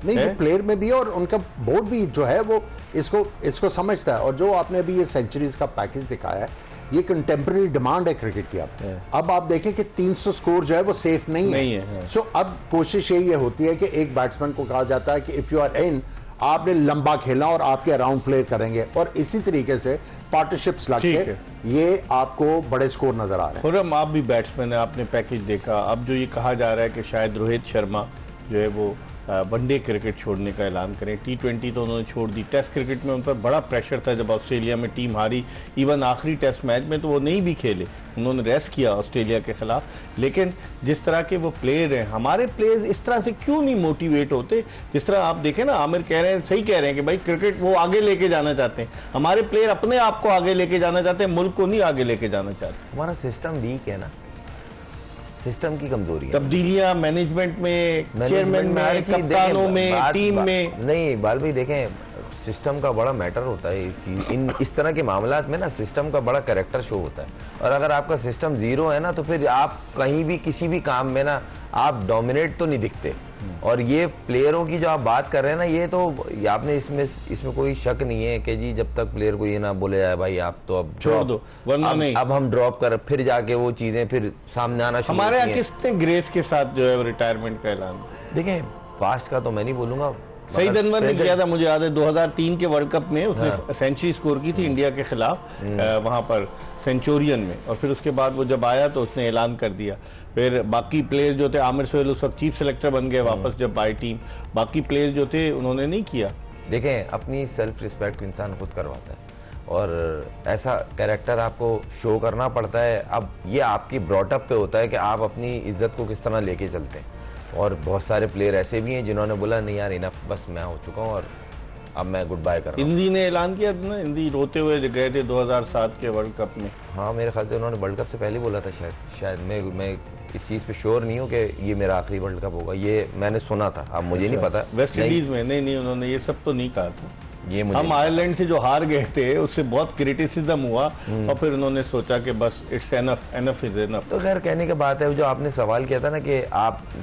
Speaker 2: नहीं, ये प्लेयर में भी और उनका बोर्ड भी जो है वो इसको समझता है। और जो आपने अभी ये सेंचुरीज का पैकेज दिखाया है, ये कंटेम्प्रेरी डिमांड है क्रिकेट की। अब आप देखें कि 300 स्कोर जो है वो सेफ नहीं है। सो अब कोशिश यही होती है कि एक बैट्समैन को कहा जाता है कि इफ यू आर इन, आपने लंबा खेलना और आपके अराउंड प्ले करेंगे, और इसी तरीके से पार्टनरशिप्स लगे, ये आपको बड़े स्कोर नजर आ रहे हैं।
Speaker 1: खुर्रम, आप भी बैट्समैन है, आपने पैकेज देखा। अब जो ये कहा जा रहा है कि शायद रोहित शर्मा जो है वो वनडे क्रिकेट छोड़ने का ऐलान करें। T20 तो उन्होंने छोड़ दी। टेस्ट क्रिकेट में उन पर बड़ा प्रेशर था जब ऑस्ट्रेलिया में टीम हारी। इवन आखिरी टेस्ट मैच में तो वो नहीं भी खेले, उन्होंने रेस्ट किया ऑस्ट्रेलिया के खिलाफ। लेकिन जिस तरह के वो प्लेयर हैं, हमारे प्लेयर्स इस तरह से क्यों नहीं मोटिवेट होते? जिस तरह आप देखें ना, आमिर कह रहे हैं, सही कह रहे हैं कि भाई क्रिकेट वो आगे लेके जाना चाहते हैं। हमारे प्लेयर अपने आप को आगे लेके जाना चाहते हैं, मुल्क को नहीं आगे लेके जाना चाहते।
Speaker 3: हमारा सिस्टम वीक है ना, सिस्टम की कमजोरी है।
Speaker 1: तब्दीलियां मैनेजमेंट में, चेयरमैन में, कप्तानों में, टीम में।
Speaker 3: नहीं बाल भाई, देखें, सिस्टम का बड़ा मैटर होता है इस तरह के मामलात में ना। सिस्टम का बड़ा कैरेक्टर शो होता है, और अगर आपका सिस्टम जीरो है ना, तो फिर आप कहीं भी किसी भी काम में ना आप डोमिनेट तो नहीं दिखते। और ये प्लेयरों की जो आप बात कर रहे हैं ना, ये तो आपने इसमें कोई शक नहीं है कि जी जब तक प्लेयर को ये ना बोले जाए भाई आप तो अब
Speaker 1: छोड़ दो, वरना नहीं,
Speaker 3: अब हम ड्रॉप कर, फिर जाके वो चीजें फिर सामने आना शुरू।
Speaker 1: हमारे यहाँ किसने ग्रेस के साथ जो है रिटायरमेंट का ऐलान?
Speaker 3: देखें, पास्ट का तो मैं नहीं बोलूंगा,
Speaker 1: सईद अनवर ने किया था, मुझे याद है 2003 के वर्ल्ड कप में उसने सेंचुरी स्कोर की थी इंडिया के खिलाफ वहां पर सेंचुरियन में, और फिर उसके बाद वो जब आया तो उसने ऐलान कर दिया। फिर बाकी प्लेयर जो थे, आमिर सोहेल उस वक्त चीफ सेलेक्टर बन गए वापस जब आई टीम, बाकी प्लेयर जो थे उन्होंने नहीं किया।
Speaker 3: देखें, अपनी सेल्फ रिस्पेक्ट इंसान खुद करवाता है, और ऐसा कैरेक्टर आपको शो करना पड़ता है। अब ये आपकी ब्रॉटअप पे होता है कि आप अपनी इज्जत को किस तरह लेके चलते हैं। और बहुत सारे प्लेयर ऐसे भी हैं जिन्होंने बोला नहीं यार इनफ, बस मैं हो चुका हूँ और अब मैं गुड बाय कर रहा हूँ।
Speaker 1: हिंदी ने ऐलान किया था ना, हिंदी रोते हुए गए थे 2007 के वर्ल्ड कप में।
Speaker 3: हाँ, मेरे ख्याल से उन्होंने वर्ल्ड कप से पहले बोला था शायद मैं इस चीज़ पे श्योर नहीं हूँ कि ये मेरा आखिरी वर्ल्ड कप होगा, ये मैंने सुना था, अब मुझे नहीं पता।
Speaker 1: वेस्ट इंडीज में नहीं, उन्होंने ये सब तो नहीं कहा था।
Speaker 3: ये
Speaker 1: हम आयरलैंड से जो हार गए थे उससे बहुत क्रिटिसिज्म हुआ, और फिर उन्होंने सोचा कि बस it's enough, enough is enough.
Speaker 3: तो खैर, कहने की बात है, जो आपने सवाल किया था ना कि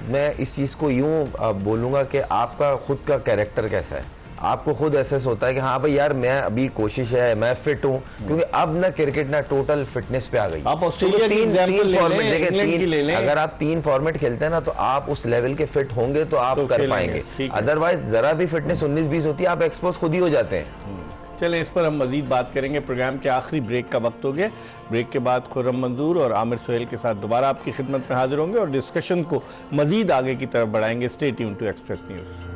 Speaker 3: मैं इस चीज़ को यूँ बोलूँगा कि आपका खुद का कैरेक्टर कैसा है, आपको खुद एसेस होता है कि हाँ भाई यार मैं अभी कोशिश है, मैं फिट हूँ, क्योंकि अब ना क्रिकेट ना टोटल फिटनेस पे आ गई।
Speaker 1: आप ऑस्ट्रेलिया की तीन फॉर्मेट देखें,
Speaker 3: अगर आप 3 फॉर्मेट खेलते हैं ना, तो आप उस लेवल के फिट होंगे तो आप कर पाएंगे। अदरवाइज जरा भी फिटनेस 19-20 होती है, आप एक्सपोज खुद ही हो जाते हैं।
Speaker 1: चलें, इस पर हम मजीद बात करेंगे। प्रोग्राम के आखिरी ब्रेक का वक्त हो गया। ब्रेक के बाद खुर्रम मंजूर और आमिर सोहेल के साथ दोबारा आपकी खिदमत में हाजिर होंगे और डिस्कशन को मजीद आगे की तरफ बढ़ाएंगे। Stay tune to Express News.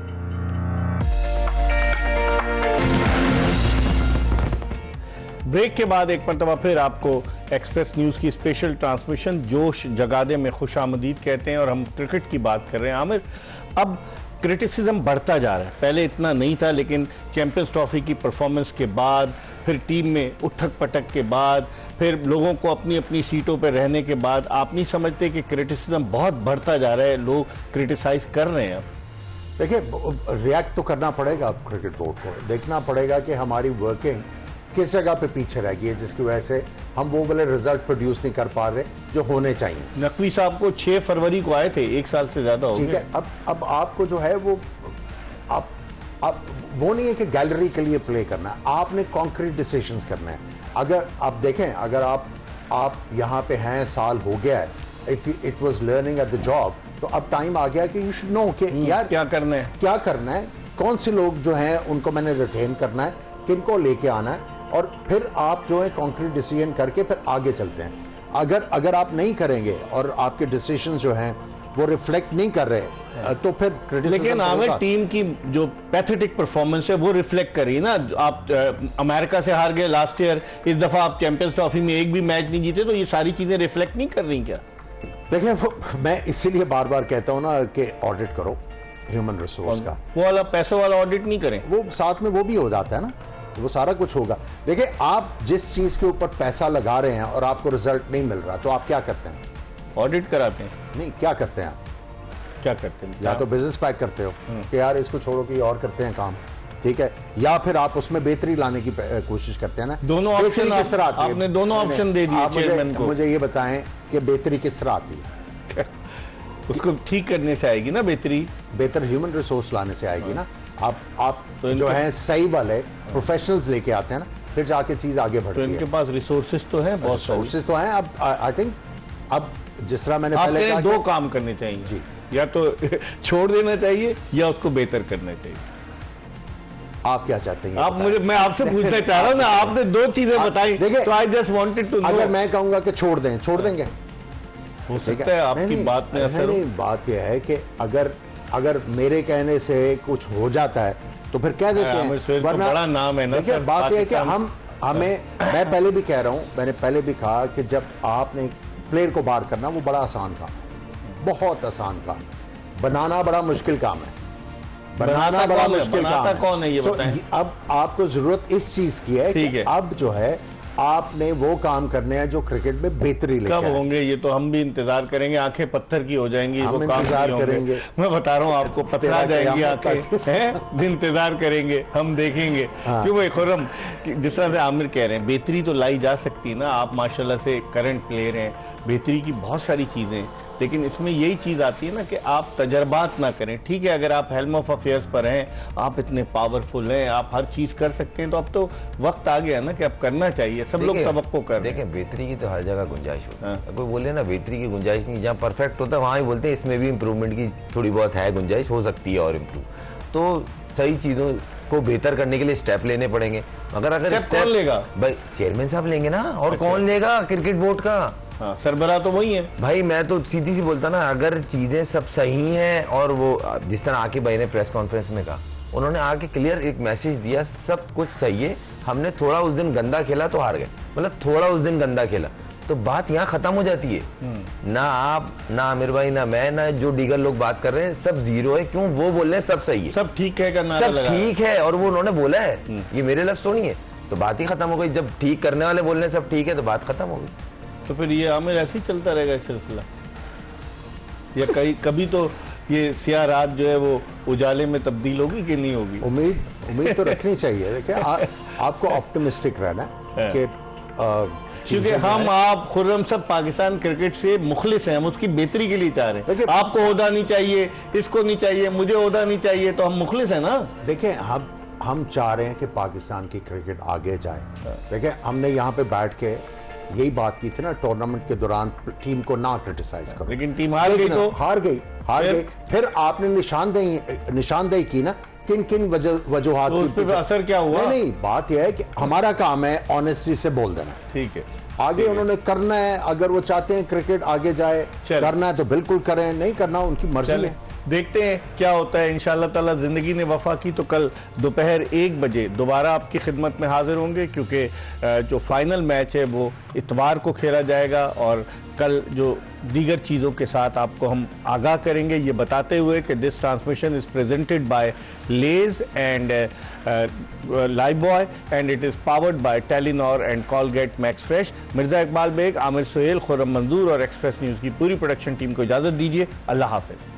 Speaker 1: Break के बाद एक मरतबा फिर आपको एक्सप्रेस न्यूज़ की स्पेशल ट्रांसमिशन जोश जगादे में खुशामदीद कहते हैं, और हम क्रिकेट की बात कर रहे हैं। आमिर, अब क्रिटिसिज्म बढ़ता जा रहा है, पहले इतना नहीं था, लेकिन चैंपियंस ट्रॉफी की परफॉर्मेंस के बाद, फिर टीम में उठक पटक के बाद, फिर लोगों को अपनी अपनी सीटों पर रहने के बाद, आप नहीं समझते कि क्रिटिसिज्म बहुत बढ़ता जा रहा है, लोग क्रिटिसाइज कर रहे हैं?
Speaker 2: देखिए, रिएक्ट तो करना पड़ेगा, क्रिकेट बोर्ड को देखना पड़ेगा कि हमारी वर्किंग किस जगह पे पीछे रह गई है, जिसकी वजह से हम वो वाले रिजल्ट प्रोड्यूस नहीं कर पा रहे जो होने चाहिए।
Speaker 1: नकवी साहब को 6 फरवरी को आए थे, 1 साल से ज्यादा हो गया।
Speaker 2: ठीक है, अब आपको जो है वो आप वो नहीं है कि गैलरी के लिए प्ले करना है, आपने कॉन्क्रीट डिसीजंस करना है। अगर आप देखें, अगर आप यहाँ पे हैं, साल हो गया है, if it was learning at the job, तो अब टाइम आ गया कि यू शुड नो कि यार क्या करना है, कौन से लोग जो हैं उनको मैंने रिटेन करना है, किनको लेके आना है, और फिर आप जो है कॉन्क्रीट डिसीजन करके फिर आगे चलते हैं। अगर आप नहीं करेंगे और आपके डिसीजन जो हैं वो रिफ्लेक्ट नहीं कर रहे, तो फिर क्रिटिसिज्म।
Speaker 1: लेकिन आमिर, टीम की जो पैथेटिक परफॉर्मेंस है वो रिफ्लेक्ट कर रही है ना। आप अमेरिका से हार गए लास्ट ईयर, इस दफा आप चैंपियंस ट्रॉफी में एक भी मैच नहीं जीते, तो ये सारी चीजें रिफ्लेक्ट नहीं कर रही क्या?
Speaker 2: देखिए, मैं इसीलिए बार बार कहता हूँ ना कि ऑडिट करो ह्यूमन रिसोर्स का।
Speaker 1: वो वाला पैसों वाला ऑडिट नहीं करें,
Speaker 2: वो साथ में वो भी हो जाता है ना, वो सारा कुछ होगा। देखिए, आप जिस चीज के ऊपर पैसा लगा रहे हैं और आपको रिजल्ट नहीं मिल रहा, तो आप क्या करते हैं?
Speaker 1: ऑडिट कराते हैं?
Speaker 2: नहीं, क्या करते हैं आप?
Speaker 1: क्या करते हैं?
Speaker 2: या तो बिजनेस पैक करते हो कि यार इसको छोड़ो कि और करते हैं काम, ठीक है, या फिर आप उसमें बेहतरी लाने की कोशिश करते हैं ना।
Speaker 1: दोनों ऑप्शन
Speaker 2: किस तरह आती है?
Speaker 1: आपने दोनों ऑप्शन दे दिए चेयरमैन को।
Speaker 2: मुझे ये बताएं कि बेहतरी किस तरह आती है?
Speaker 1: उसको ठीक करने से आएगी ना बेहतरी।
Speaker 2: बेहतर ह्यूमन रिसोर्स लाने से आएगी ना। आप
Speaker 1: तो
Speaker 2: जो है सही वाले प्रोफेशनल्स लेके आते हैं ना, फिर जाके चीज आगे बढ़ती
Speaker 1: तो
Speaker 2: है।
Speaker 1: इनके पास रिसोर्सेज तो हैं, बहुत
Speaker 2: रिसोर्सेज तो हैं। अब आई थिंक अब जिस तरह मैंने पहले कहा,
Speaker 1: दो काम करने चाहिए जी, या तो छोड़ देना चाहिए या उसको बेहतर करना चाहिए।
Speaker 2: आप क्या चाहते हैं?
Speaker 1: आप मुझे, मैं आपसे पूछना चाह रहा हूं ना, आपने दो चीजें बताई, तो I just wanted to know.
Speaker 2: अगर मैं कहूंगा कि छोड़ दें, छोड़ देंगे?
Speaker 1: हो सकता है आपकी बात में असर।
Speaker 2: नहीं, बात यह है कि अगर मेरे कहने से कुछ हो जाता है तो फिर कह देते हैं,
Speaker 1: वरना बड़ा नाम है ना सर।
Speaker 2: बात यह है कि हमें मैं पहले भी कह रहा हूं, मैंने पहले भी कहा कि जब आपने प्लेयर को बाहर करना वो बड़ा आसान काम, बहुत आसान काम, बनाना बड़ा मुश्किल काम है। बनाना बड़ा मुश्किल काम है।
Speaker 1: कौन है ये बताएं?
Speaker 2: अब आपको जरूरत इस चीज की है कि अब जो है आपने वो काम करने हैं जो क्रिकेट में बेहतरी लेके
Speaker 1: कब होंगे ये तो हम भी इंतजार करेंगे, आंखें पत्थर की हो जाएंगी,
Speaker 2: हम
Speaker 1: वो काम
Speaker 2: इंतजार करेंगे।
Speaker 1: मैं बता रहा हूँ आपको, पत्थर आ जाएंगी आंखें, हैं? इंतजार करेंगे, हम देखेंगे। क्यों भाई खुर्रम, जिस तरह से आमिर कह रहे हैं, बेहतरी तो लाई जा सकती है ना। आप माशाल्लाह से करंट प्लेयर हैं, बेहतरी की बहुत सारी चीजें, लेकिन इसमें यही चीज आती है ना कि आप तजर्बात ना करें। ठीक है, अगर आप हेल्म ऑफ अफेयर्स पर हैं, आप इतने पावरफुल हैं, आप हर चीज कर सकते हैं, तो अब तो वक्त आ गया ना कि अब करना चाहिए। सब लोग तवक्को कर रहे हैं।
Speaker 3: देखिए, बेहतरी की तो हर जगह गुंजाइश होती है। कोई बोले ना बेहतरी की गुंजाइश नहीं, जहाँ परफेक्ट होता है वहाँ ही बोलते हैं इसमें भी इंप्रूवमेंट की थोड़ी बहुत है गुंजाइश, हो सकती है और इम्प्रूव। तो सही चीजों को बेहतर करने के लिए स्टेप लेने पड़ेंगे। अगर स्टेप
Speaker 1: कौन लेगा?
Speaker 3: भाई चेयरमैन साहब लेंगे ना, और कौन लेगा? क्रिकेट बोर्ड का
Speaker 1: सरबराह तो वही है
Speaker 3: भाई। मैं तो सीधी सी बोलता ना, अगर चीजें सब सही हैं, और वो जिस तरह आके भाई ने प्रेस कॉन्फ्रेंस में कहा, उन्होंने आके क्लियर एक मैसेज दिया, सब कुछ सही है, हमने थोड़ा उस दिन गंदा खेला तो हार गए, मतलब थोड़ा उस दिन गंदा खेला, तो बात यहाँ खत्म हो जाती है। ना आप, ना आमिर भाई, ना मैं, ना जो दीगर लोग बात कर रहे हैं, सब जीरो है। क्यों? वो बोल रहे हैं सब सही है,
Speaker 1: सब ठीक है,
Speaker 3: सब ठीक है, और वो उन्होंने बोला है, ये मेरे लफ्ज तो नहीं है, तो बात ही खत्म हो गई। जब ठीक करने वाले बोल रहे हैं सब ठीक है, तो बात खत्म हो गई।
Speaker 1: तो फिर ये आमिर ऐसे ही चलता रहेगा सिलसिला, या कभी तो ये स्याह रात जो है वो उजाले में तब्दील होगी कि नहीं होगी?
Speaker 2: उम्मीद तो रखनी चाहिए। देखिए, आपको ऑप्टिमिस्टिक रहना कि
Speaker 1: क्योंकि हम, आप, खुर्रम, सब पाकिस्तान क्रिकेट से मुखलिस हैं, हम उसकी बेहतरी के लिए चाह रहे हैं। आपको ओहदा नहीं चाहिए, इसको नहीं चाहिए, मुझे ओहदा नहीं चाहिए, तो हम मुखलिस हैं ना।
Speaker 2: देखिए, हम चाह रहे हैं कि पाकिस्तान की क्रिकेट आगे जाए। देखिए, हमने यहाँ पे बैठ के यही बात की थी ना टूर्नामेंट के दौरान, टीम को ना क्रिटिसाइज करो,
Speaker 1: लेकिन टीम हार गई, तो
Speaker 2: हार गई। फिर आपने निशानदेही की ना किन किन वजूहात,
Speaker 1: तो उस पे असर क्या हुआ?
Speaker 2: नहीं, बात यह है कि हमारा काम है ऑनेस्टी से बोल देना।
Speaker 1: ठीक है,
Speaker 2: आगे उन्होंने करना है, अगर वो चाहते हैं क्रिकेट आगे जाए, करना है तो बिल्कुल करें, नहीं करना उनकी मर्जी है।
Speaker 1: देखते हैं क्या होता है। इंशाअल्लाह ताला जिंदगी ने वफा की तो कल दोपहर 1 बजे दोबारा आपकी खिदमत में हाजिर होंगे, क्योंकि जो फाइनल मैच है वो इतवार को खेला जाएगा, और कल जो दीगर चीज़ों के साथ आपको हम आगाह करेंगे, ये बताते हुए कि this transmission is presented by Lay's and Lifebuoy and it is powered by Telenor and Colgate Max Fresh. Mirza Iqbal Baig, Aamer Sohail, Khurram Manzoor और एक्सप्रेस न्यूज़ की पूरी प्रोडक्शन टीम को इजाज़त दीजिए। अल्लाह हाफिज़।